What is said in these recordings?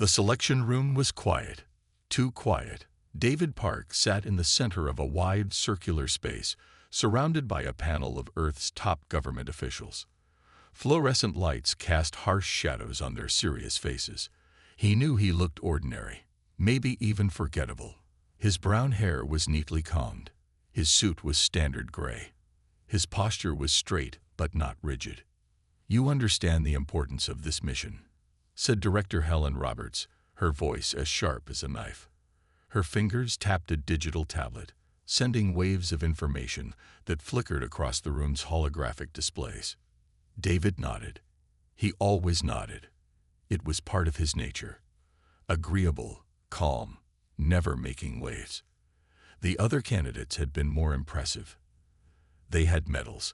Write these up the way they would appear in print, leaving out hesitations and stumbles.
The selection room was quiet, too quiet. David Park sat in the center of a wide, circular space, surrounded by a panel of Earth's top government officials. Fluorescent lights cast harsh shadows on their serious faces. He knew he looked ordinary, maybe even forgettable. His brown hair was neatly combed. His suit was standard gray. His posture was straight, but not rigid. "You understand the importance of this mission," said Director Helen Roberts, her voice as sharp as a knife. Her fingers tapped a digital tablet, sending waves of information that flickered across the room's holographic displays. David nodded. He always nodded. It was part of his nature. Agreeable, calm, never making waves. The other candidates had been more impressive. They had medals.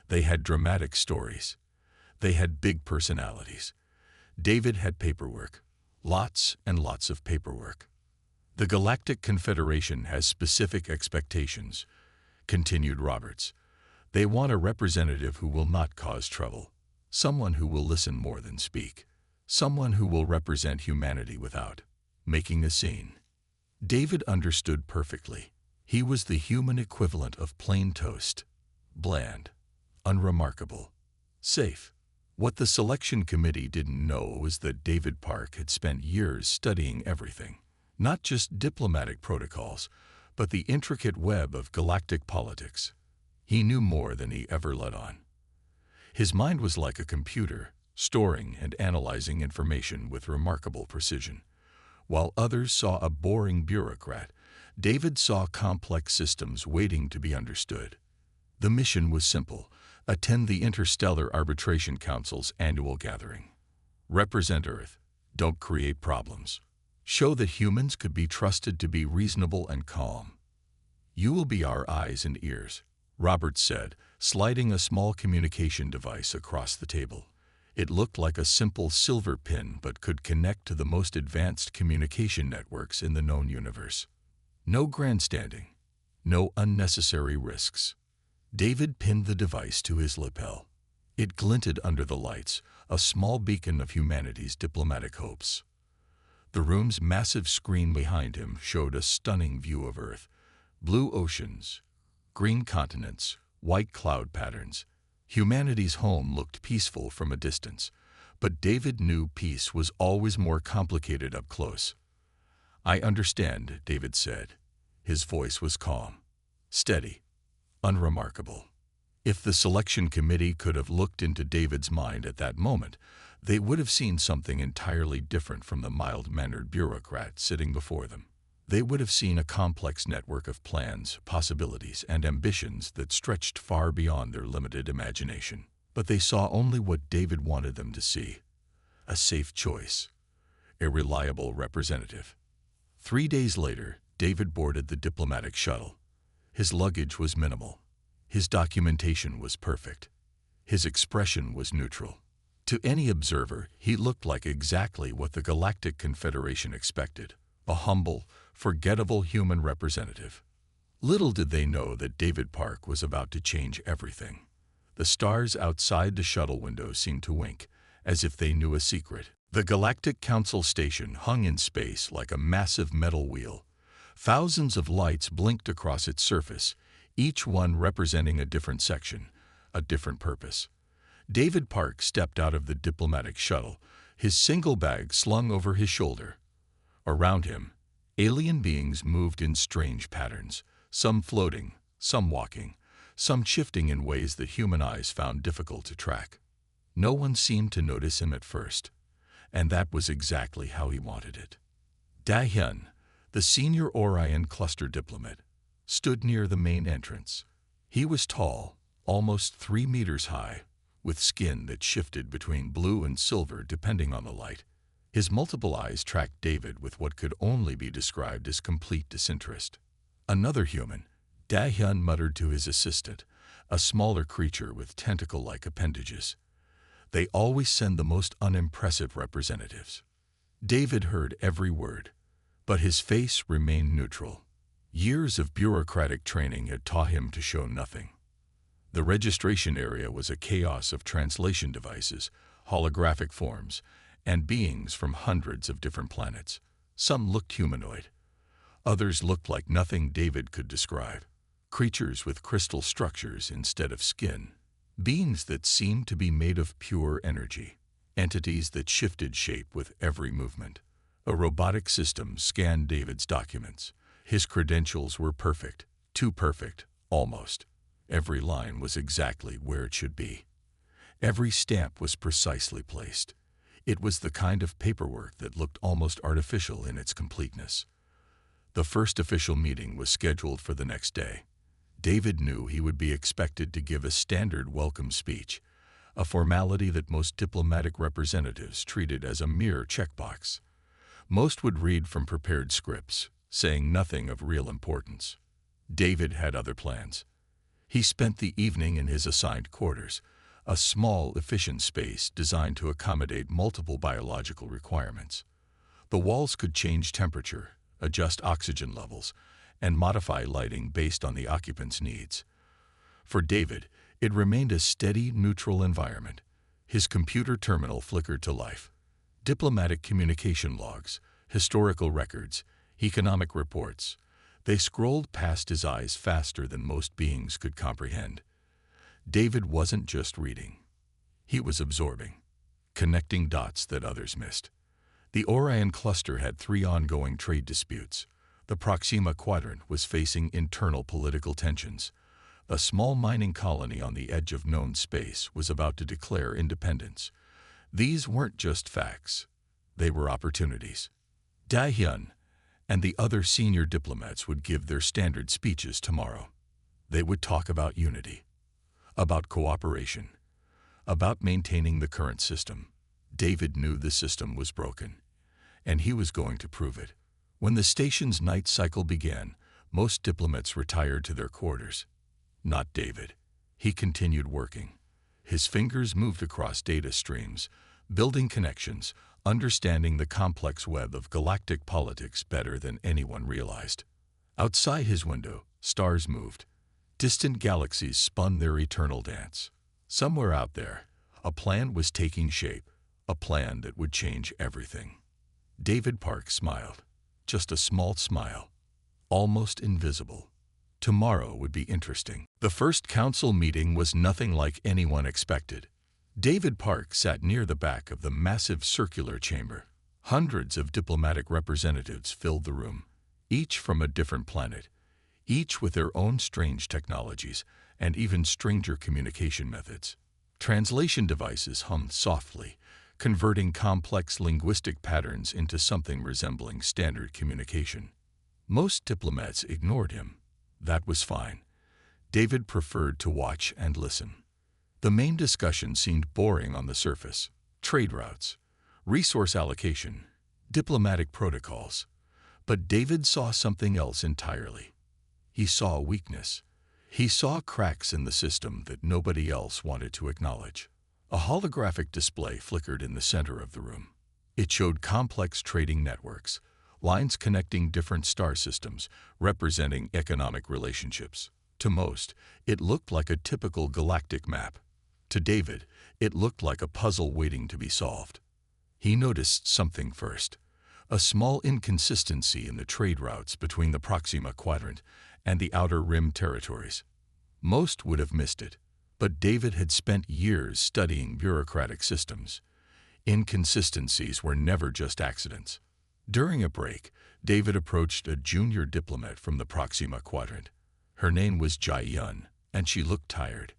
They had dramatic stories. They had big personalities. David had paperwork. Lots and lots of paperwork. "The Galactic Confederation has specific expectations," continued Roberts. "They want a representative who will not cause trouble, someone who will listen more than speak, someone who will represent humanity without making a scene." David understood perfectly. He was the human equivalent of plain toast, bland, unremarkable, safe. What the selection committee didn't know was that David Park had spent years studying everything, not just diplomatic protocols, but the intricate web of galactic politics. He knew more than he ever let on. His mind was like a computer, storing and analyzing information with remarkable precision. While others saw a boring bureaucrat, David saw complex systems waiting to be understood. The mission was simple: attend the Interstellar Arbitration Council's annual gathering. Represent Earth. Don't create problems. Show that humans could be trusted to be reasonable and calm. "You will be our eyes and ears," Roberts said, sliding a small communication device across the table. It looked like a simple silver pin but could connect to the most advanced communication networks in the known universe. No grandstanding. No unnecessary risks. David pinned the device to his lapel. It glinted under the lights, a small beacon of humanity's diplomatic hopes. The room's massive screen behind him showed a stunning view of Earth: blue oceans, green continents, white cloud patterns. Humanity's home looked peaceful from a distance, but David knew peace was always more complicated up close. "I understand," David said. His voice was calm, steady, unremarkable. If the selection committee could have looked into David's mind at that moment, they would have seen something entirely different from the mild-mannered bureaucrat sitting before them. They would have seen a complex network of plans, possibilities, and ambitions that stretched far beyond their limited imagination. But they saw only what David wanted them to see: a safe choice, a reliable representative. 3 days later, David boarded the diplomatic shuttle. His luggage was minimal. His documentation was perfect. His expression was neutral. To any observer, he looked like exactly what the Galactic Confederation expected: a humble, forgettable human representative. Little did they know that David Park was about to change everything. The stars outside the shuttle window seemed to wink, as if they knew a secret. The Galactic Council station hung in space like a massive metal wheel. Thousands of lights blinked across its surface, each one representing a different section, a different purpose. David Park stepped out of the diplomatic shuttle, his single bag slung over his shoulder. Around him, alien beings moved in strange patterns, some floating, some walking, some shifting in ways that human eyes found difficult to track. No one seemed to notice him at first, and that was exactly how he wanted it. Da-hyun, the senior Orion cluster diplomat, stood near the main entrance. He was tall, almost 3 meters high, with skin that shifted between blue and silver depending on the light. His multiple eyes tracked David with what could only be described as complete disinterest. "Another human," Da-hyun muttered to his assistant, a smaller creature with tentacle-like appendages. "They always send the most unimpressive representatives." David heard every word, but his face remained neutral. Years of bureaucratic training had taught him to show nothing. The registration area was a chaos of translation devices, holographic forms, and beings from hundreds of different planets. Some looked humanoid. Others looked like nothing David could describe. Creatures with crystal structures instead of skin. Beings that seemed to be made of pure energy. Entities that shifted shape with every movement. A robotic system scanned David's documents. His credentials were perfect. Too perfect, almost. Every line was exactly where it should be. Every stamp was precisely placed. It was the kind of paperwork that looked almost artificial in its completeness. The first official meeting was scheduled for the next day. David knew he would be expected to give a standard welcome speech, a formality that most diplomatic representatives treated as a mere checkbox. Most would read from prepared scripts, saying nothing of real importance. David had other plans. He spent the evening in his assigned quarters, a small, efficient space designed to accommodate multiple biological requirements. The walls could change temperature, adjust oxygen levels, and modify lighting based on the occupant's needs. For David, it remained a steady, neutral environment. His computer terminal flickered to life. Diplomatic communication logs, historical records, economic reports. They scrolled past his eyes faster than most beings could comprehend. David wasn't just reading. He was absorbing, connecting dots that others missed. The Orion cluster had 3 ongoing trade disputes. The Proxima Quadrant was facing internal political tensions. A small mining colony on the edge of known space was about to declare independence. These weren't just facts. They were opportunities. Dahyun and the other senior diplomats would give their standard speeches tomorrow. They would talk about unity, about cooperation, about maintaining the current system. David knew the system was broken, and he was going to prove it. When the station's night cycle began, most diplomats retired to their quarters. Not David. He continued working. His fingers moved across data streams, building connections, understanding the complex web of galactic politics better than anyone realized. Outside his window, stars moved. Distant galaxies spun their eternal dance. Somewhere out there, a plan was taking shape, a plan that would change everything. David Park smiled. Just a small smile, almost invisible. Tomorrow would be interesting. The first council meeting was nothing like anyone expected. David Park sat near the back of the massive circular chamber. Hundreds of diplomatic representatives filled the room, each from a different planet, each with their own strange technologies and even stranger communication methods. Translation devices hummed softly, converting complex linguistic patterns into something resembling standard communication. Most diplomats ignored him. That was fine. David preferred to watch and listen. The main discussion seemed boring on the surface. Trade routes, resource allocation, diplomatic protocols. But David saw something else entirely. He saw weakness. He saw cracks in the system that nobody else wanted to acknowledge. A holographic display flickered in the center of the room. It showed complex trading networks, lines connecting different star systems, representing economic relationships. To most, it looked like a typical galactic map. To David, it looked like a puzzle waiting to be solved. He noticed something first, a small inconsistency in the trade routes between the Proxima Quadrant and the Outer Rim territories. Most would have missed it, but David had spent years studying bureaucratic systems. Inconsistencies were never just accidents. During a break, David approached a junior diplomat from the Proxima Quadrant. Her name was Jae-yun, and she looked tired.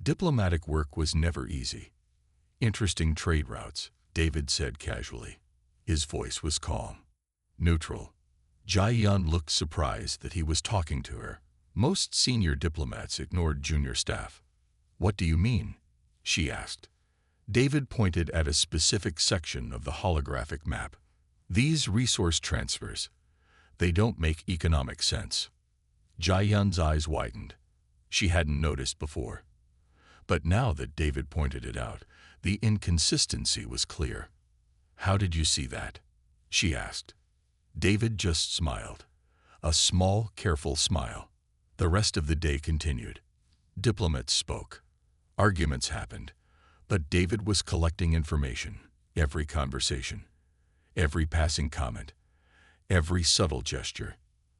Diplomatic work was never easy. Interesting trade routes, David said casually. His voice was calm, neutral. Jae-yun looked surprised that he was talking to her. Most senior diplomats ignored junior staff. "What do you mean?" she asked. David pointed at a specific section of the holographic map. "These resource transfers, they don't make economic sense." Jae-yun's eyes widened. She hadn't noticed before. But now that David pointed it out, the inconsistency was clear. "How did you see that?" she asked. David just smiled. A small, careful smile. The rest of the day continued. Diplomats spoke. Arguments happened. But David was collecting information, Every conversation, every passing comment, every subtle gesture.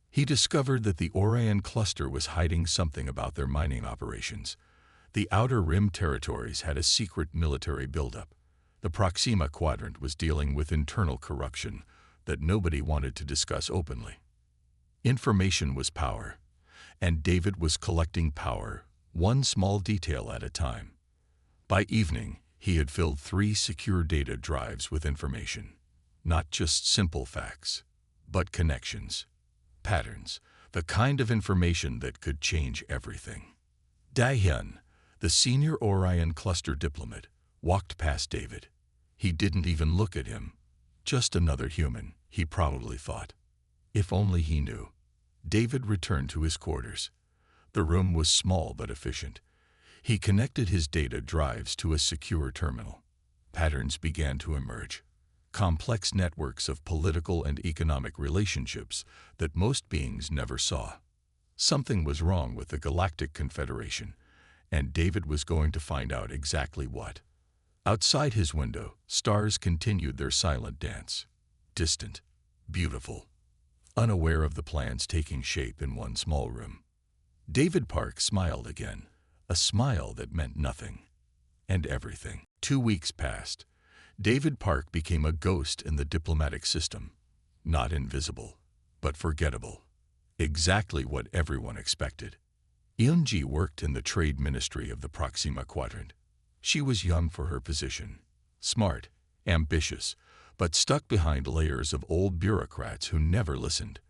He discovered that the Orion cluster was hiding something about their mining operations. The Outer Rim territories had a secret military buildup. The Proxima Quadrant was dealing with internal corruption that nobody wanted to discuss openly. Information was power, and David was collecting power, one small detail at a time. By evening, he had filled 3 secure data drives with information. Not just simple facts, but connections, patterns, the kind of information that could change everything. Dahyun, the senior Orion cluster diplomat, walked past David. He didn't even look at him. Just another human, he probably thought. If only he knew. David returned to his quarters. The room was small but efficient. He connected his data drives to a secure terminal. Patterns began to emerge. Complex networks of political and economic relationships that most beings never saw. Something was wrong with the Galactic Confederation, and David was going to find out exactly what. Outside his window, stars continued their silent dance. Distant, beautiful, unaware of the plans taking shape in one small room. David Park smiled again, a smile that meant nothing and everything. 2 weeks passed. David Park became a ghost in the diplomatic system. Not invisible, but forgettable. Exactly what everyone expected. Eunji worked in the trade ministry of the Proxima Quadrant. She was young for her position, smart, ambitious, but stuck behind layers of old bureaucrats who never listened.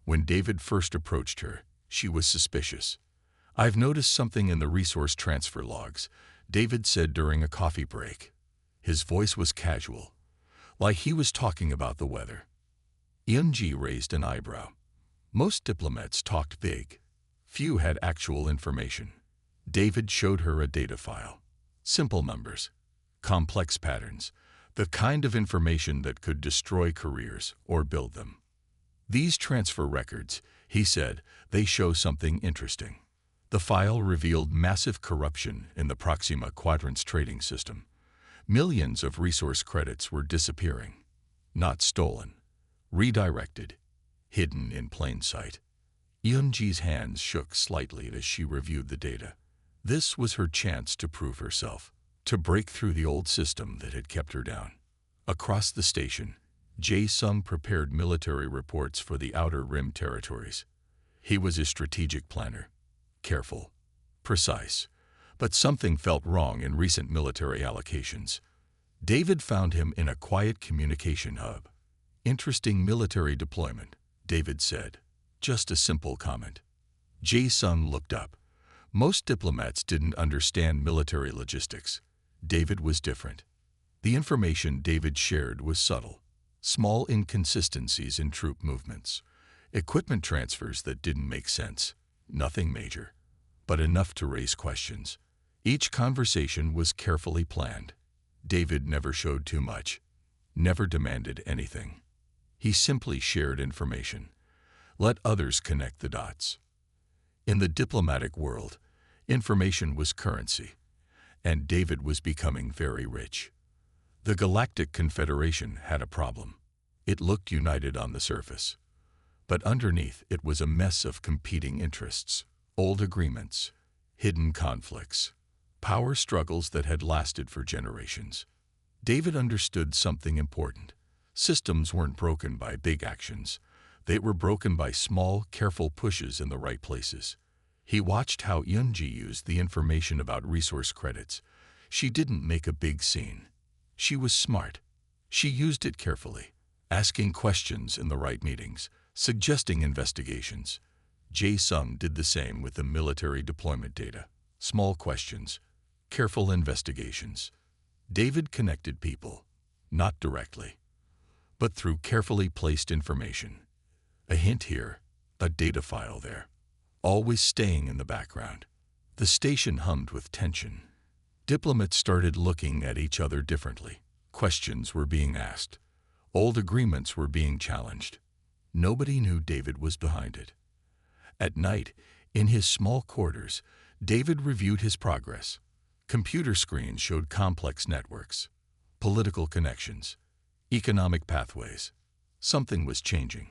When David first approached her, she was suspicious. "I've noticed something in the resource transfer logs," David said during a coffee break. His voice was casual, like he was talking about the weather. Eunji raised an eyebrow. Most diplomats talked big. Few had actual information. David showed her a data file. Simple numbers, complex patterns, the kind of information that could destroy careers or build them. "These transfer records," he said, "they show something interesting." The file revealed massive corruption in the Proxima Quadrant's trading system. Millions of resource credits were disappearing. Not stolen, redirected, hidden in plain sight. Eunji's hands shook slightly as she reviewed the data. This was her chance to prove herself, to break through the old system that had kept her down. Across the station, Jae-sung prepared military reports for the Outer Rim territories. He was a strategic planner, careful, precise, but something felt wrong in recent military allocations. David found him in a quiet communication hub. "Interesting military deployment," David said. Just a simple comment. Jae-sung looked up. Most diplomats didn't understand military logistics. David was different. The information David shared was subtle. Small inconsistencies in troop movements. Equipment transfers that didn't make sense. Nothing major, but enough to raise questions. Each conversation was carefully planned. David never showed too much, never demanded anything. He simply shared information. Let others connect the dots. In the diplomatic world, information was currency, and David was becoming very rich. The Galactic Confederation had a problem. It looked united on the surface, but underneath it was a mess of competing interests, old agreements, hidden conflicts, power struggles that had lasted for generations. David understood something important. Systems weren't broken by big actions. They were broken by small, careful pushes in the right places. He watched how Eunji used the information about resource credits. She didn't make a big scene. She was smart. She used it carefully, asking questions in the right meetings, suggesting investigations. Jae-sung did the same with the military deployment data. Small questions, careful investigations. David connected people, not directly, but through carefully placed information. A hint here, a data file there, always staying in the background. The station hummed with tension. Diplomats started looking at each other differently. Questions were being asked. Old agreements were being challenged. Nobody knew David was behind it. At night, in his small quarters, David reviewed his progress. Computer screens showed complex networks, political connections, economic pathways. Something was changing.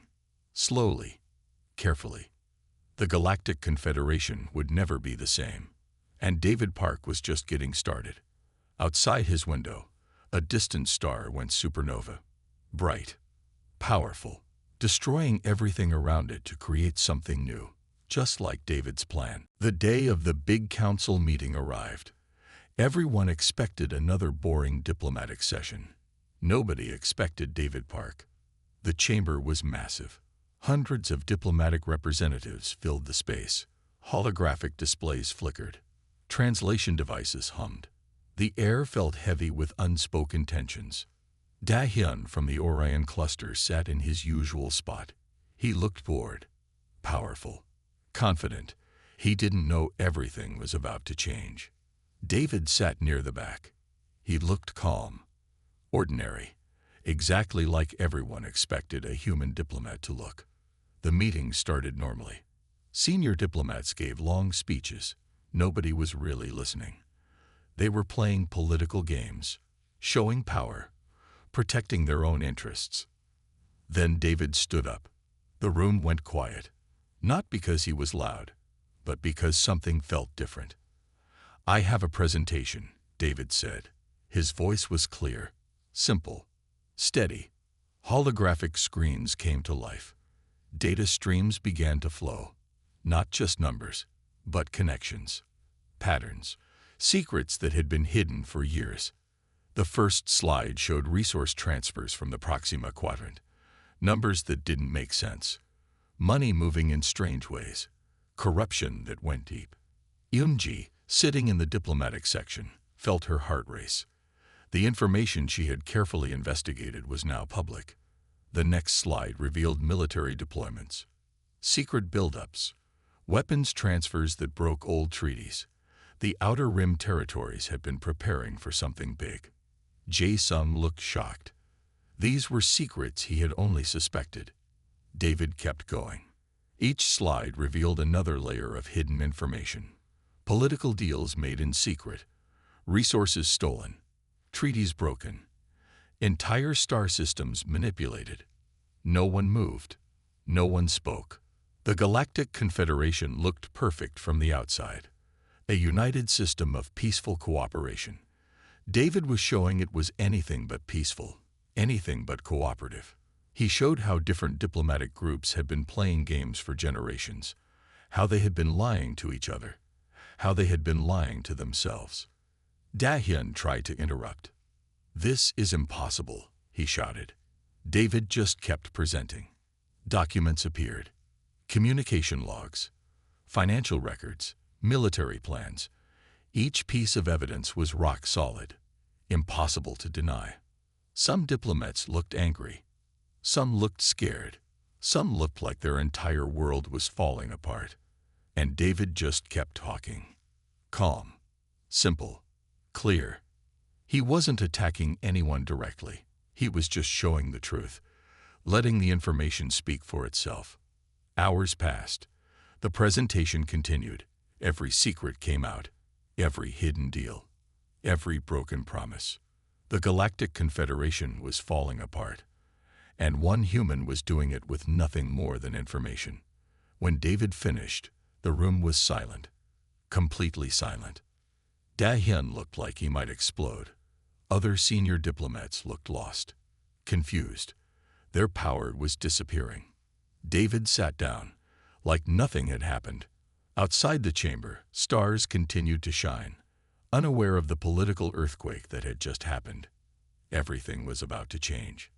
Slowly, carefully. The Galactic Confederation would never be the same. And David Park was just getting started. Outside his window, a distant star went supernova. Bright, powerful, destroying everything around it to create something new, just like David's plan. The day of the big council meeting arrived. Everyone expected another boring diplomatic session. Nobody expected David Park. The chamber was massive. Hundreds of diplomatic representatives filled the space. Holographic displays flickered. Translation devices hummed. The air felt heavy with unspoken tensions. Da-hyun from the Orion cluster sat in his usual spot. He looked bored, powerful, confident. He didn't know everything was about to change. David sat near the back. He looked calm, ordinary, exactly like everyone expected a human diplomat to look. The meeting started normally. Senior diplomats gave long speeches. Nobody was really listening. They were playing political games, showing power, protecting their own interests. Then David stood up. The room went quiet, not because he was loud, but because something felt different. "I have a presentation," David said. His voice was clear, simple, steady. Holographic screens came to life. Data streams began to flow. Not just numbers, but connections, patterns, secrets that had been hidden for years. The first slide showed resource transfers from the Proxima Quadrant. Numbers that didn't make sense. Money moving in strange ways. Corruption that went deep. Yoonji, sitting in the diplomatic section, felt her heart race. The information she had carefully investigated was now public. The next slide revealed military deployments, secret buildups, weapons transfers that broke old treaties. The Outer Rim territories had been preparing for something big. Jae-sung looked shocked. These were secrets he had only suspected. David kept going. Each slide revealed another layer of hidden information. Political deals made in secret, resources stolen, treaties broken, entire star systems manipulated. No one moved. No one spoke. The Galactic Confederation looked perfect from the outside. A united system of peaceful cooperation. David was showing it was anything but peaceful, anything but cooperative. He showed how different diplomatic groups had been playing games for generations, how they had been lying to each other, how they had been lying to themselves. Da-hyun tried to interrupt. "This is impossible," he shouted. David just kept presenting. Documents appeared. Communication logs, financial records, military plans. Each piece of evidence was rock solid, impossible to deny. Some diplomats looked angry. Some looked scared. Some looked like their entire world was falling apart. And David just kept talking. Calm, simple, clear. He wasn't attacking anyone directly. He was just showing the truth, letting the information speak for itself. Hours passed. The presentation continued. Every secret came out. Every hidden deal. Every broken promise. The Galactic Confederation was falling apart. And one human was doing it with nothing more than information. When David finished, the room was silent. Completely silent. Da-hyun looked like he might explode. Other senior diplomats looked lost, confused. Their power was disappearing. David sat down, like nothing had happened. Outside the chamber, stars continued to shine, unaware of the political earthquake that had just happened. Everything was about to change.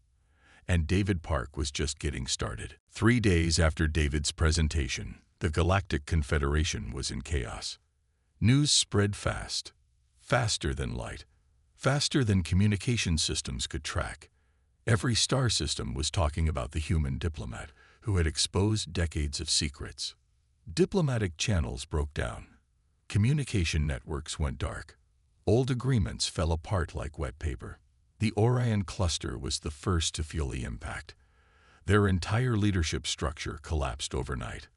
And David Park was just getting started. 3 days after David's presentation, the Galactic Confederation was in chaos. News spread fast, faster than light, faster than communication systems could track. Every star system was talking about the human diplomat who had exposed decades of secrets. Diplomatic channels broke down. Communication networks went dark. Old agreements fell apart like wet paper. The Orion cluster was the first to feel the impact. Their entire leadership structure collapsed overnight.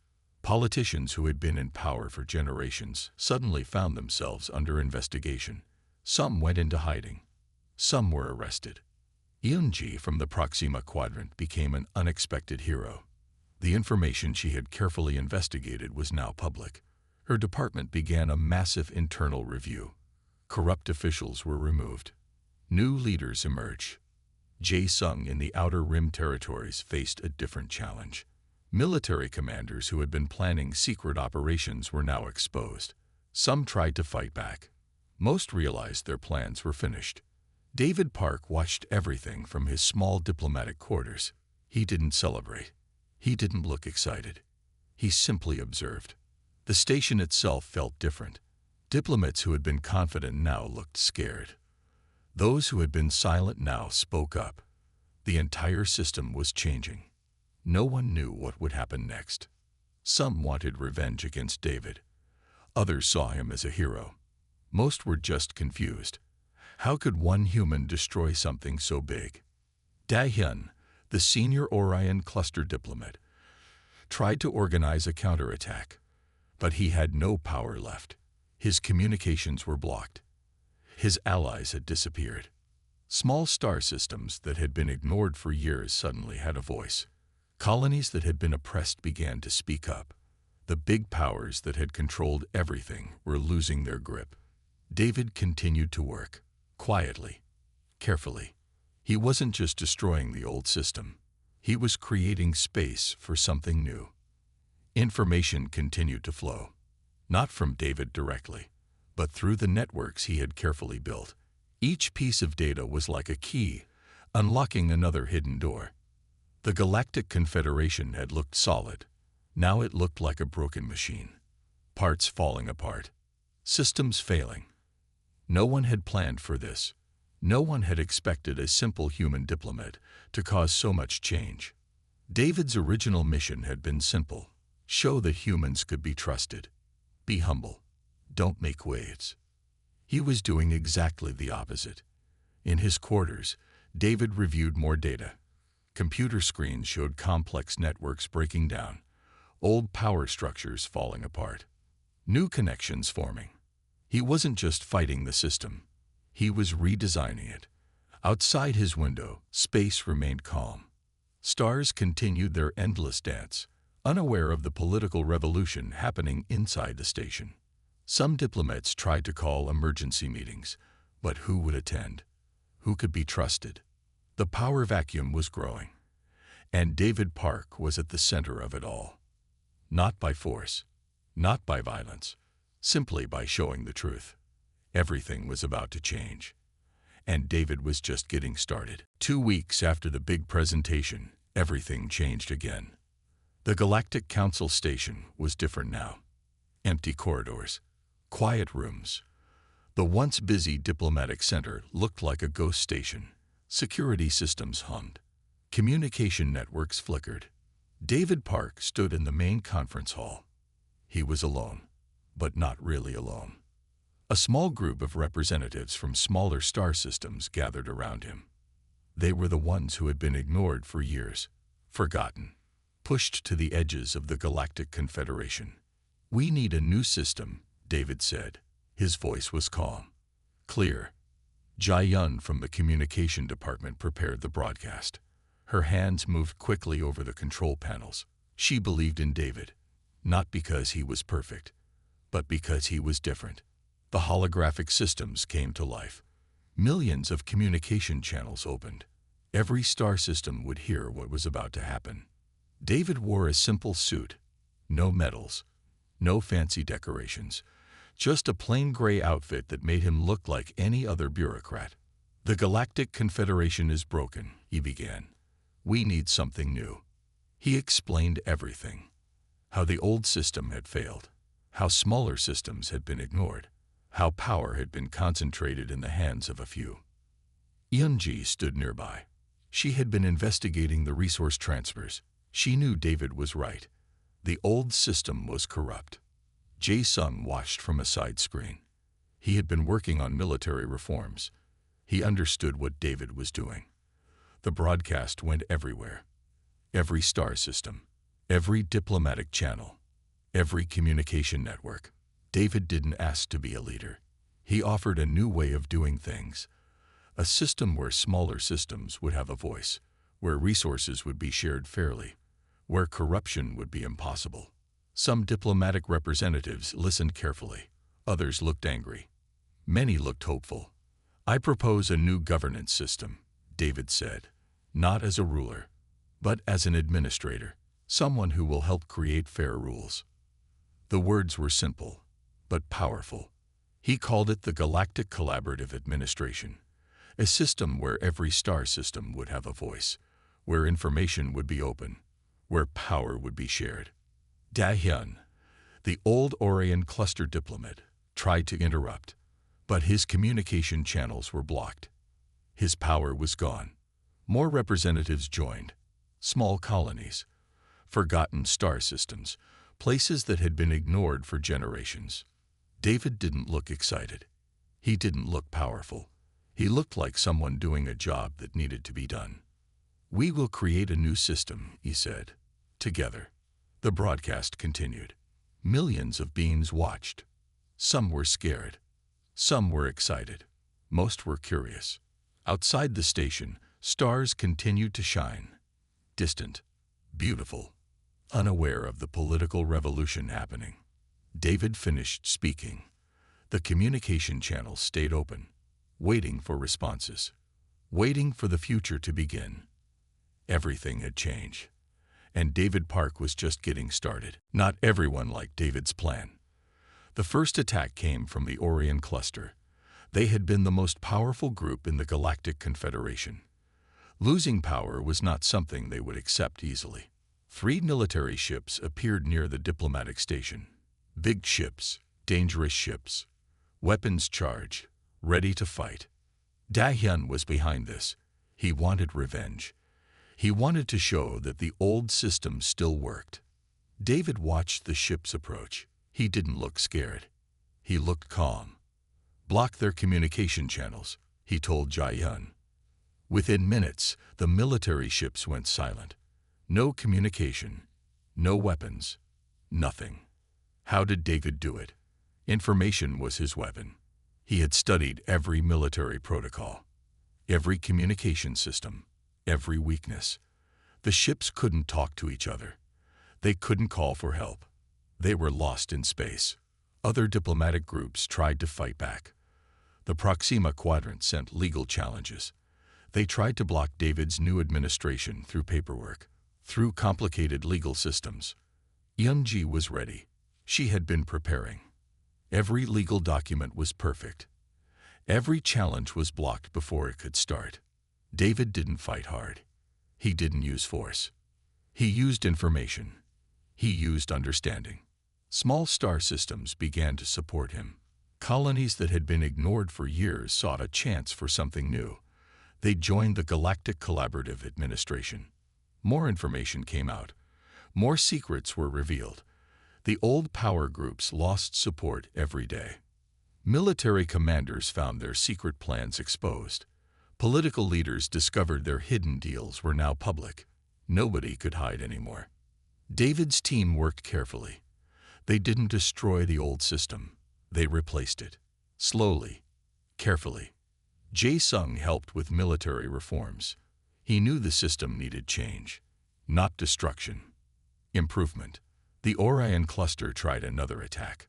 Politicians who had been in power for generations suddenly found themselves under investigation. Some went into hiding. Some were arrested. Eunji from the Proxima Quadrant became an unexpected hero. The information she had carefully investigated was now public. Her department began a massive internal review. Corrupt officials were removed. New leaders emerged. Jae-sung in the Outer Rim territories faced a different challenge. Military commanders who had been planning secret operations were now exposed. Some tried to fight back. Most realized their plans were finished. David Park watched everything from his small diplomatic quarters. He didn't celebrate. He didn't look excited. He simply observed. The station itself felt different. Diplomats who had been confident now looked scared. Those who had been silent now spoke up. The entire system was changing. No one knew what would happen next. Some wanted revenge against David. Others saw him as a hero. Most were just confused. How could one human destroy something so big? Da-hyun, the senior Orion cluster diplomat, tried to organize a counterattack, but he had no power left. His communications were blocked. His allies had disappeared. Small star systems that had been ignored for years suddenly had a voice. Colonies that had been oppressed began to speak up. The big powers that had controlled everything were losing their grip. David continued to work, quietly, carefully. He wasn't just destroying the old system. He was creating space for something new. Information continued to flow, not from David directly, but through the networks he had carefully built. Each piece of data was like a key, unlocking another hidden door. The Galactic Confederation had looked solid. Now it looked like a broken machine. Parts falling apart. Systems failing. No one had planned for this. No one had expected a simple human diplomat to cause so much change. David's original mission had been simple. Show that humans could be trusted. Be humble. Don't make waves. He was doing exactly the opposite. In his quarters, David reviewed more data. Computer screens showed complex networks breaking down, old power structures falling apart, new connections forming. He wasn't just fighting the system. He was redesigning it. Outside his window, space remained calm. Stars continued their endless dance, unaware of the political revolution happening inside the station. Some diplomats tried to call emergency meetings, but who would attend? Who could be trusted? The power vacuum was growing, and David Park was at the center of it all. Not by force, not by violence, simply by showing the truth. Everything was about to change, and David was just getting started. 2 weeks after the big presentation, everything changed again. The Galactic Council station was different now. Empty corridors, quiet rooms. The once busy diplomatic center looked like a ghost station. Security systems hummed. Communication networks flickered. David Park stood in the main conference hall. He was alone, but not really alone. A small group of representatives from smaller star systems gathered around him. They were the ones who had been ignored for years, forgotten, pushed to the edges of the Galactic Confederation. "We need a new system," David said. His voice was calm, clear. Jae-yun from the communication department prepared the broadcast. Her hands moved quickly over the control panels. She believed in David, not because he was perfect, but because he was different. The holographic systems came to life. Millions of communication channels opened. Every star system would hear what was about to happen. David wore a simple suit, no medals, no fancy decorations, just a plain gray outfit that made him look like any other bureaucrat. "The Galactic Confederation is broken," he began. "We need something new." He explained everything. How the old system had failed, how smaller systems had been ignored, how power had been concentrated in the hands of a few. Eunji stood nearby. She had been investigating the resource transfers. She knew David was right. The old system was corrupt. Jae-sung watched from a side screen. He had been working on military reforms. He understood what David was doing. The broadcast went everywhere. Every star system, every diplomatic channel, every communication network. David didn't ask to be a leader. He offered a new way of doing things, A system where smaller systems would have a voice, where resources would be shared fairly, where corruption would be impossible. Some diplomatic representatives listened carefully. Others looked angry. Many looked hopeful. "I propose a new governance system," David said, "not as a ruler, but as an administrator, someone who will help create fair rules." The words were simple, but powerful. He called it the Galactic Collaborative Administration, a system where every star system would have a voice, where information would be open, where power would be shared. Da Hyun, the old Orion cluster diplomat, tried to interrupt, but his communication channels were blocked. His power was gone. More representatives joined. Small colonies, forgotten star systems, places that had been ignored for generations. David didn't look excited. He didn't look powerful. He looked like someone doing a job that needed to be done. "We will create a new system," he said. Together. The broadcast continued. Millions of beings watched. Some were scared. Some were excited. Most were curious. Outside the station, stars continued to shine. Distant, beautiful, unaware of the political revolution happening. David finished speaking. The communication channels stayed open, waiting for responses, waiting for the future to begin. Everything had changed, and David Park was just getting started. Not everyone liked David's plan. The first attack came from the Orion cluster. They had been the most powerful group in the Galactic Confederation. Losing power was not something they would accept easily. 3 military ships appeared near the diplomatic station. Big ships, dangerous ships, weapons charged, ready to fight. Da Hyun was behind this. He wanted revenge. He wanted to show that the old system still worked. David watched the ships approach. He didn't look scared. He looked calm. "Block their communication channels," he told Jae-hyun. Within minutes, the military ships went silent. No communication, no weapons, nothing. How did David do it? Information was his weapon. He had studied every military protocol, every communication system, every weakness. The ships couldn't talk to each other. They couldn't call for help. They were lost in space. Other diplomatic groups tried to fight back. The Proxima Quadrant sent legal challenges. They tried to block David's new administration through paperwork, through complicated legal systems. Yoon-ji was ready. She had been preparing. Every legal document was perfect. Every challenge was blocked before it could start. David didn't fight hard. He didn't use force. He used information. He used understanding. Small star systems began to support him. Colonies that had been ignored for years sought a chance for something new. They joined the Galactic Collaborative Administration. More information came out. More secrets were revealed. The old power groups lost support every day. Military commanders found their secret plans exposed. Political leaders discovered their hidden deals were now public. Nobody could hide anymore. David's team worked carefully. They didn't destroy the old system. They replaced it. Slowly, carefully. Jae-sung helped with military reforms. He knew the system needed change, not destruction. Improvement. The Orion cluster tried another attack.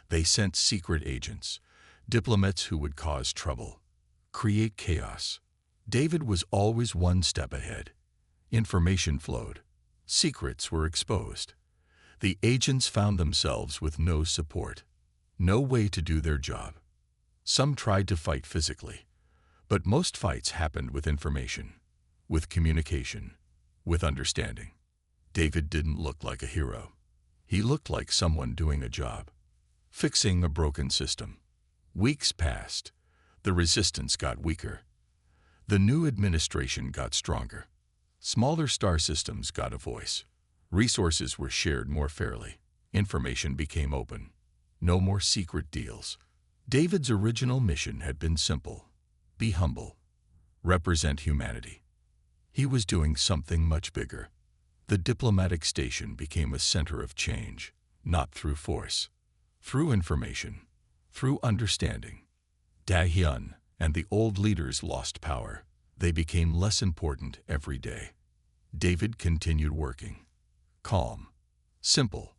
They sent secret agents, diplomats who would cause trouble, create chaos. David was always one step ahead. Information flowed. Secrets were exposed. The agents found themselves with no support, no way to do their job. Some tried to fight physically, but most fights happened with information, with communication, with understanding. David didn't look like a hero. He looked like someone doing a job, fixing a broken system. Weeks passed. The resistance got weaker. The new administration got stronger. Smaller star systems got a voice. Resources were shared more fairly. Information became open. No more secret deals. David's original mission had been simple. Be humble. Represent humanity. He was doing something much bigger. The diplomatic station became a center of change, not through force, through information, through understanding. Da Hyun and the old leaders lost power. They became less important every day. David continued working. Calm, simple,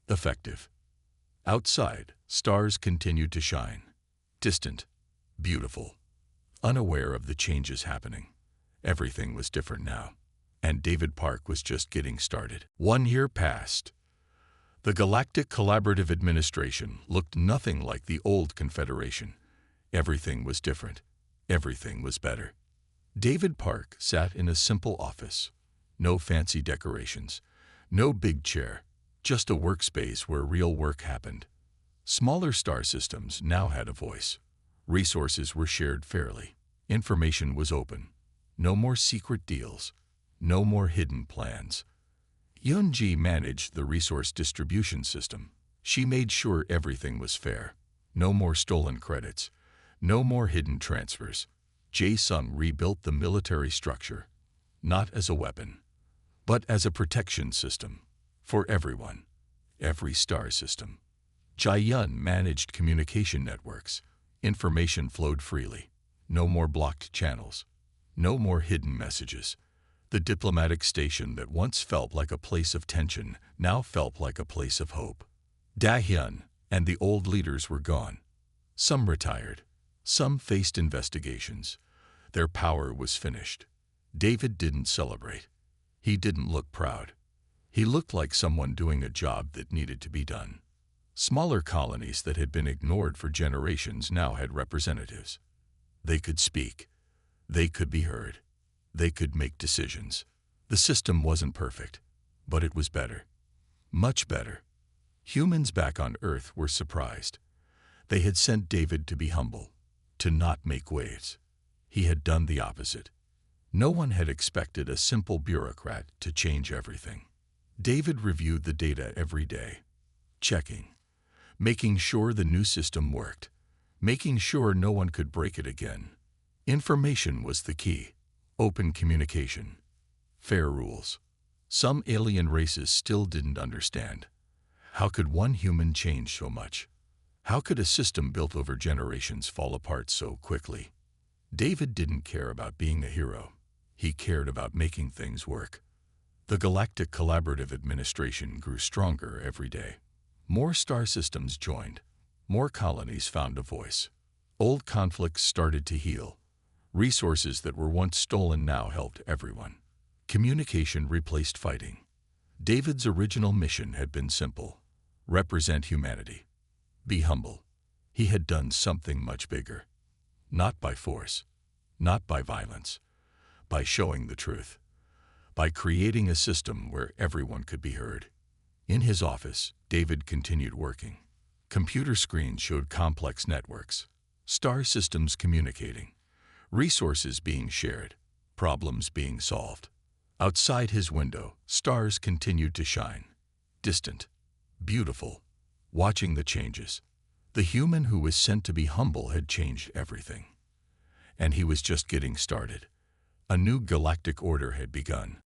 effective. Outside, stars continued to shine. Distant, beautiful, unaware of the changes happening. Everything was different now, and David Park was just getting started. 1 year passed. The Galactic Collaborative Administration looked nothing like the old Confederation. Everything was different. Everything was better. David Park sat in a simple office. No fancy decorations, no big chair, just a workspace where real work happened. Smaller star systems now had a voice. Resources were shared fairly. Information was open. No more secret deals. No more hidden plans. Yunji managed the resource distribution system. She made sure everything was fair. No more stolen credits. No more hidden transfers. Jae-sung rebuilt the military structure, not as a weapon, but as a protection system for everyone, every star system. Jae-yun managed communication networks. Information flowed freely. No more blocked channels. No more hidden messages. The diplomatic station that once felt like a place of tension now felt like a place of hope. Da-hyun and the old leaders were gone. Some retired. Some faced investigations. Their power was finished. David didn't celebrate. He didn't look proud. He looked like someone doing a job that needed to be done. Smaller colonies that had been ignored for generations now had representatives. They could speak. They could be heard. They could make decisions. The system wasn't perfect, but it was better. Much better. Humans back on Earth were surprised. They had sent David to be humble, to not make waves. He had done the opposite. No one had expected a simple bureaucrat to change everything. David reviewed the data every day, checking, making sure the new system worked, making sure no one could break it again. Information was the key. Open communication. Fair rules. Some alien races still didn't understand. How could one human change so much? How could a system built over generations fall apart so quickly? David didn't care about being a hero. He cared about making things work. The Galactic Collaborative Administration grew stronger every day. More star systems joined. More colonies found a voice. Old conflicts started to heal. Resources that were once stolen now helped everyone. Communication replaced fighting. David's original mission had been simple: represent humanity. Be humble. He had done something much bigger. Not by force, not by violence, by showing the truth, by creating a system where everyone could be heard. In his office, David continued working. Computer screens showed complex networks, star systems communicating, resources being shared, problems being solved. Outside his window, stars continued to shine. Distant, beautiful, watching the changes. The human who was sent to be humble had changed everything. And he was just getting started. A new galactic order had begun.